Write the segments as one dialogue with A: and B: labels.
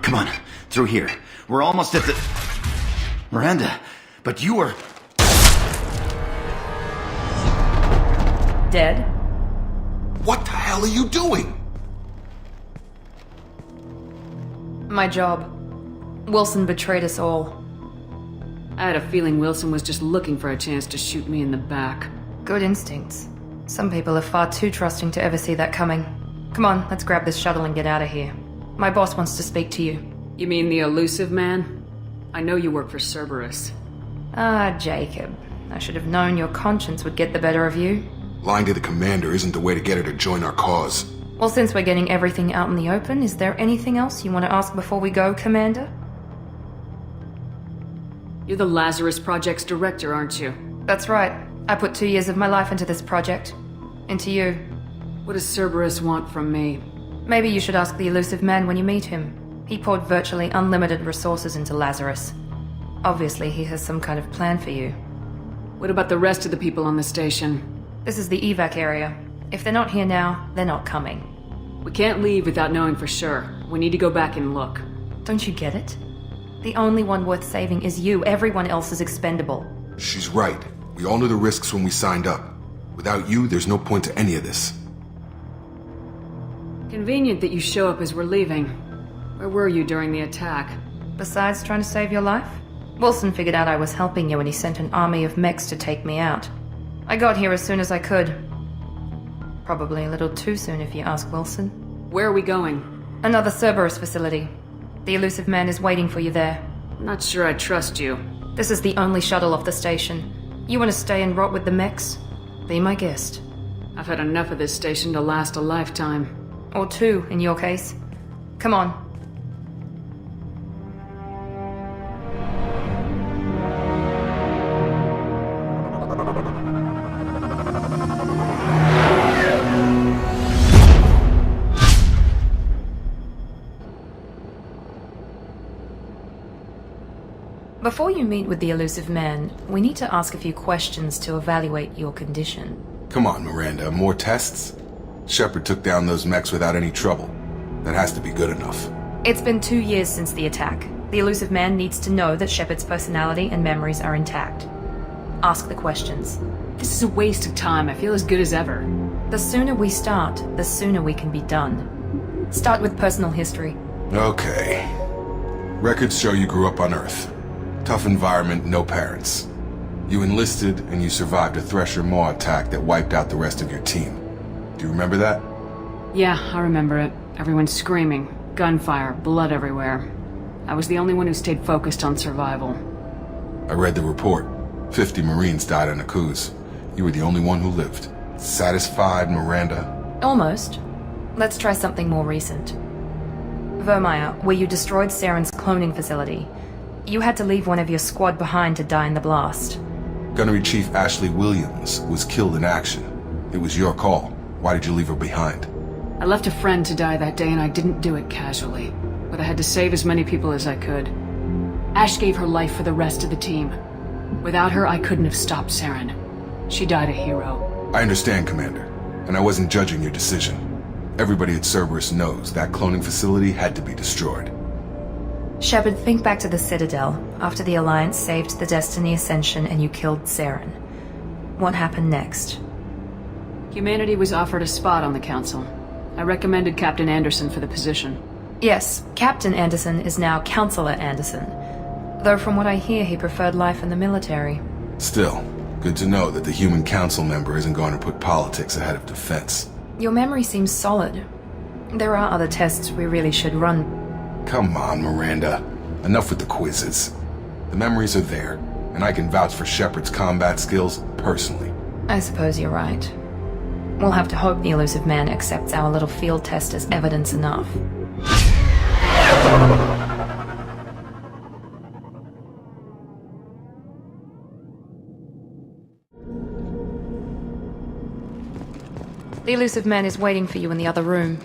A: Come on, through here. We're almost at the... Miranda, but you are...
B: Dead?
C: What the hell are you doing?
B: My job. Wilson betrayed us all.
D: I had a feeling Wilson was just looking for a chance to shoot me in the back.
B: Good instincts. Some people are far too trusting to ever see that coming. Come on, let's grab this shuttle and get out of here. My boss wants to speak to you.
D: You mean the elusive man? I know you work for Cerberus.
B: Ah, Jacob. I should have known your conscience would get the better of you.
C: Lying to the commander isn't the way to get her to join our cause.
B: Well, since we're getting everything out in the open, is there anything else you want to ask before we go, Commander?
D: You're the Lazarus Project's director, aren't you?
B: That's right. I put 2 years of my life into this project. Into you.
D: What does Cerberus want from me?
B: Maybe you should ask the elusive man when you meet him. He poured virtually unlimited resources into Lazarus. Obviously, he has some kind of plan for you.
D: What about the rest of the people on the station?
B: This is the evac area. If they're not here now, they're not coming.
D: We can't leave without knowing for sure. We need to go back and look.
B: Don't you get it? The only one worth saving is you. Everyone else is expendable.
C: She's right. We all knew the risks when we signed up. Without you, there's no point to any of this.
D: Convenient that you show up as we're leaving. Where were you during the attack?
B: Besides trying to save your life? Wilson figured out I was helping you and he sent an army of mechs to take me out. I got here as soon as I could. Probably a little too soon if you ask Wilson.
D: Where are we going?
B: Another Cerberus facility. The elusive man is waiting for you there.
D: I'm not sure I trust you.
B: This is the only shuttle off the station. You want to stay and rot with the mechs? Be my guest.
D: I've had enough of this station to last a lifetime.
B: Or 2, in your case. Come on. Before you meet with the elusive man, we need to ask a few questions to evaluate your condition.
C: Come on, Miranda, more tests? Shepard took down those mechs without any trouble. That has to be good enough.
B: It's been 2 years since the attack. The elusive man needs to know that Shepard's personality and memories are intact. Ask the questions.
D: This is a waste of time. I feel as good as ever.
B: The sooner we start, the sooner we can be done. Start with personal history.
C: Okay. Records show you grew up on Earth. Tough environment, no parents. You enlisted and you survived a Thresher Maw attack that wiped out the rest of your team. Do you remember that?
D: Yeah, I remember it. Everyone screaming, gunfire, blood everywhere. I was the only one who stayed focused on survival.
C: I read the report. 50 Marines died on a cruise. You were the only one who lived. Satisfied, Miranda?
B: Almost. Let's try something more recent. Vermeer, where you destroyed Saren's cloning facility. You had to leave one of your squad behind to die in the blast.
C: Gunnery Chief Ashley Williams was killed in action. It was your call. Why did you leave her behind?
D: I left a friend to die that day and I didn't do it casually. But I had to save as many people as I could. Ash gave her life for the rest of the team. Without her, I couldn't have stopped Saren. She died a hero.
C: I understand, Commander. And I wasn't judging your decision. Everybody at Cerberus knows that cloning facility had to be destroyed.
B: Shepard, think back to the Citadel, after the Alliance saved the Destiny Ascension and you killed Saren. What happened next?
D: Humanity was offered a spot on the Council. I recommended Captain Anderson for the position.
B: Yes, Captain Anderson is now Counselor Anderson. Though from what I hear, he preferred life in the military.
C: Still, good to know that the human council member isn't going to put politics ahead of defense.
B: Your memory seems solid. There are other tests we really should run.
C: Come on, Miranda. Enough with the quizzes. The memories are there, and I can vouch for Shepard's combat skills personally.
B: I suppose you're right. We'll have to hope the elusive man accepts our little field test as evidence enough. The elusive man is waiting for you in the other room.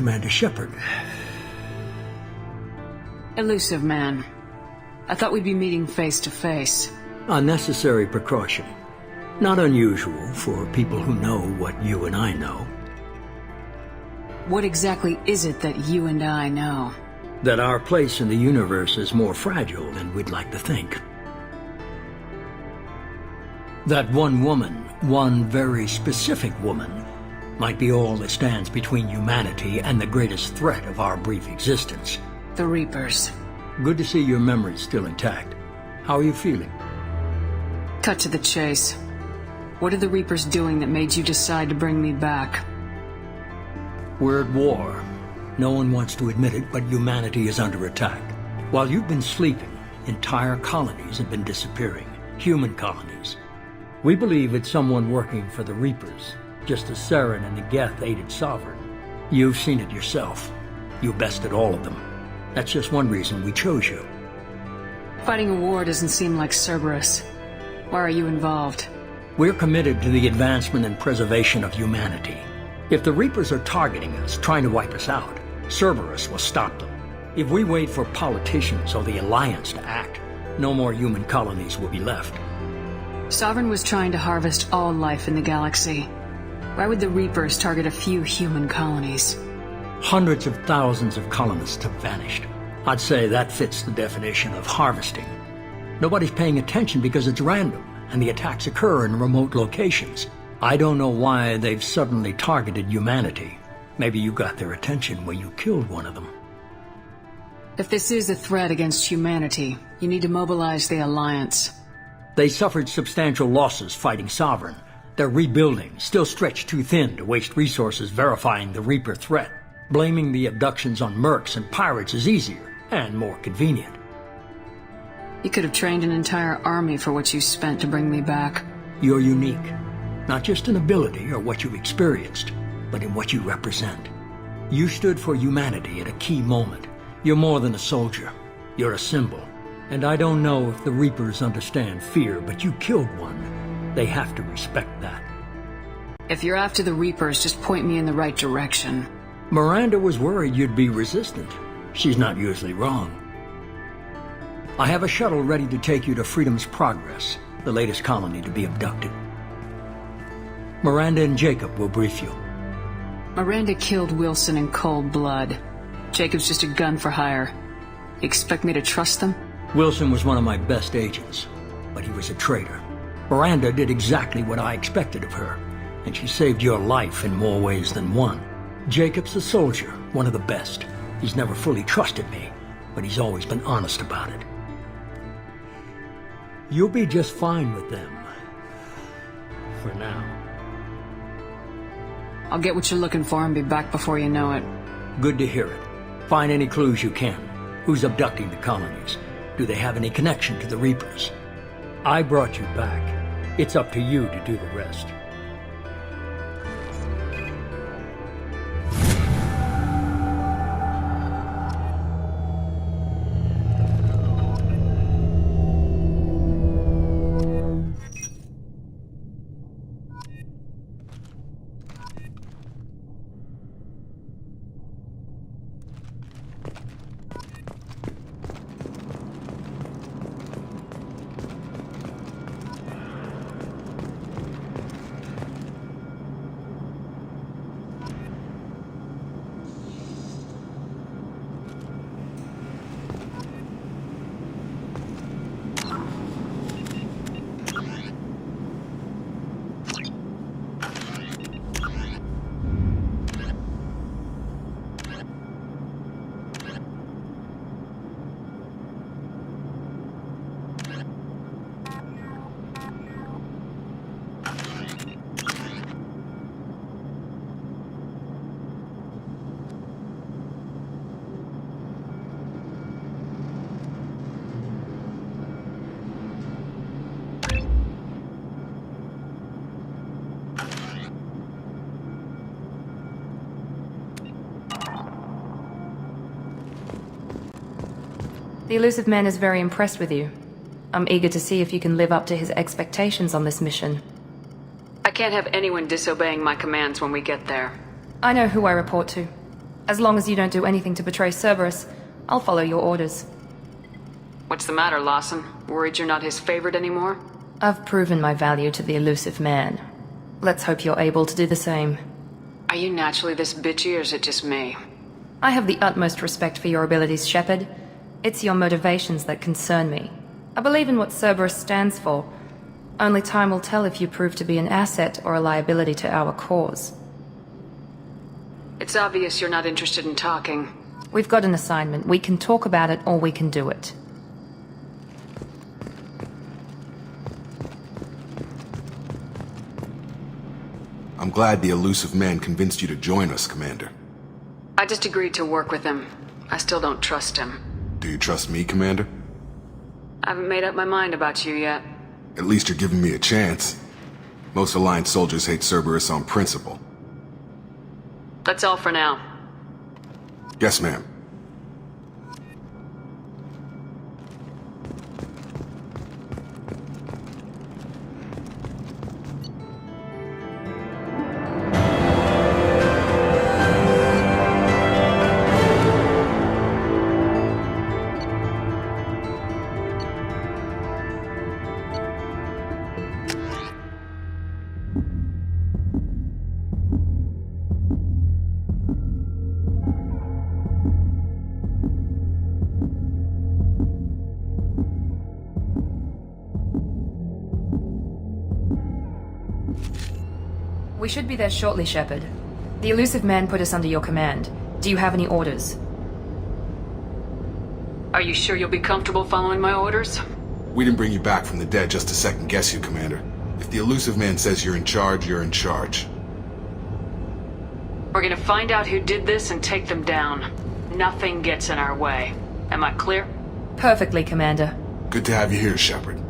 E: Commander Shepard.
D: Elusive man. I thought we'd be meeting face to face.
E: A necessary precaution. Not unusual for people who know what you and I know.
D: What exactly is it that you and I know?
E: That our place in the universe is more fragile than we'd like to think. That one woman, one very specific woman, might be all that stands between humanity and the greatest threat of our brief existence.
D: The Reapers.
E: Good to see your memory's still intact. How are you feeling?
D: Cut to the chase. What are the Reapers doing that made you decide to bring me back?
E: We're at war. No one wants to admit it, but humanity is under attack. While you've been sleeping, entire colonies have been disappearing. Human colonies. We believe it's someone working for the Reapers, just as Saren and the Geth aided Sovereign. You've seen it yourself. You bested all of them. That's just one reason we chose you.
D: Fighting a war doesn't seem like Cerberus. Why are you involved?
E: We're committed to the advancement and preservation of humanity. If the Reapers are targeting us, trying to wipe us out, Cerberus will stop them. If we wait for politicians or the Alliance to act, no more human colonies will be left.
D: Sovereign was trying to harvest all life in the galaxy. Why would the Reapers target a few human colonies?
E: Hundreds of thousands of colonists have vanished. I'd say that fits the definition of harvesting. Nobody's paying attention because it's random, and the attacks occur in remote locations. I don't know why they've suddenly targeted humanity. Maybe you got their attention when you killed one of them.
D: If this is a threat against humanity, you need to mobilize the Alliance.
E: They suffered substantial losses fighting Sovereign. They're rebuilding, still stretched too thin to waste resources verifying the Reaper threat. Blaming the abductions on mercs and pirates is easier and more convenient.
D: You could have trained an entire army for what you spent to bring me back.
E: You're unique, not just in ability or what you've experienced, but in what you represent. You stood for humanity at a key moment. You're more than a soldier. You're a symbol. And I don't know if the Reapers understand fear, but you killed one. They have to respect that.
D: If you're after the Reapers, just point me in the right direction.
E: Miranda was worried you'd be resistant. She's not usually wrong. I have a shuttle ready to take you to Freedom's Progress, the latest colony to be abducted. Miranda and Jacob will brief you.
D: Miranda killed Wilson in cold blood. Jacob's just a gun for hire. You expect me to trust them?
E: Wilson was one of my best agents, but he was a traitor. Miranda did exactly what I expected of her, and she saved your life in more ways than one. Jacob's a soldier, one of the best. He's never fully trusted me, but he's always been honest about it. You'll be just fine with them. For now.
D: I'll get what you're looking for and be back before you know it.
E: Good to hear it. Find any clues you can. Who's abducting the colonies? Do they have any connection to the Reapers? I brought you back. It's up to you to do the rest.
B: The elusive man is very impressed with you. I'm eager to see if you can live up to his expectations on this mission.
D: I can't have anyone disobeying my commands when we get there.
B: I know who I report to. As long as you don't do anything to betray Cerberus, I'll follow your orders.
D: What's the matter, Lawson? Worried you're not his favorite anymore?
B: I've proven my value to the elusive man. Let's hope you're able to do the same.
D: Are you naturally this bitchy, or is it just me?
B: I have the utmost respect for your abilities, Shepard. It's your motivations that concern me. I believe in what Cerberus stands for. Only time will tell if you prove to be an asset or a liability to our cause.
D: It's obvious you're not interested in talking.
B: We've got an assignment. We can talk about it or we can do it.
C: I'm glad the elusive man convinced you to join us, Commander.
D: I just agreed to work with him. I still don't trust him.
C: Do you trust me, Commander?
D: I haven't made up my mind about you yet.
C: At least you're giving me a chance. Most Alliance soldiers hate Cerberus on principle.
D: That's all for now.
C: Yes, ma'am.
B: We should be there shortly, Shepard. The elusive man put us under your command. Do you have any orders?
D: Are you sure you'll be comfortable following my orders?
C: We didn't bring you back from the dead just to second guess you, Commander. If the elusive man says you're in charge, you're in charge.
D: We're gonna find out who did this and take them down. Nothing gets in our way. Am I clear?
B: Perfectly, Commander.
C: Good to have you here, Shepard.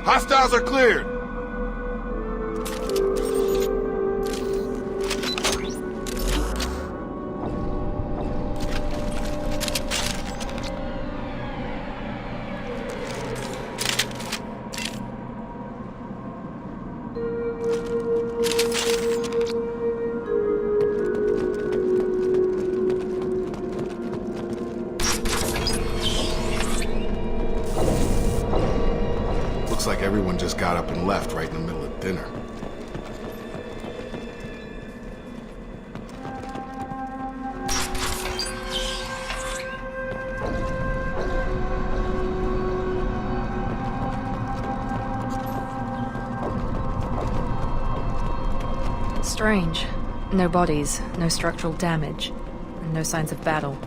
C: Hostiles are cleared! Looks like everyone just got up and left right in the middle of dinner.
B: Strange. No bodies, no structural damage, and no signs of battle.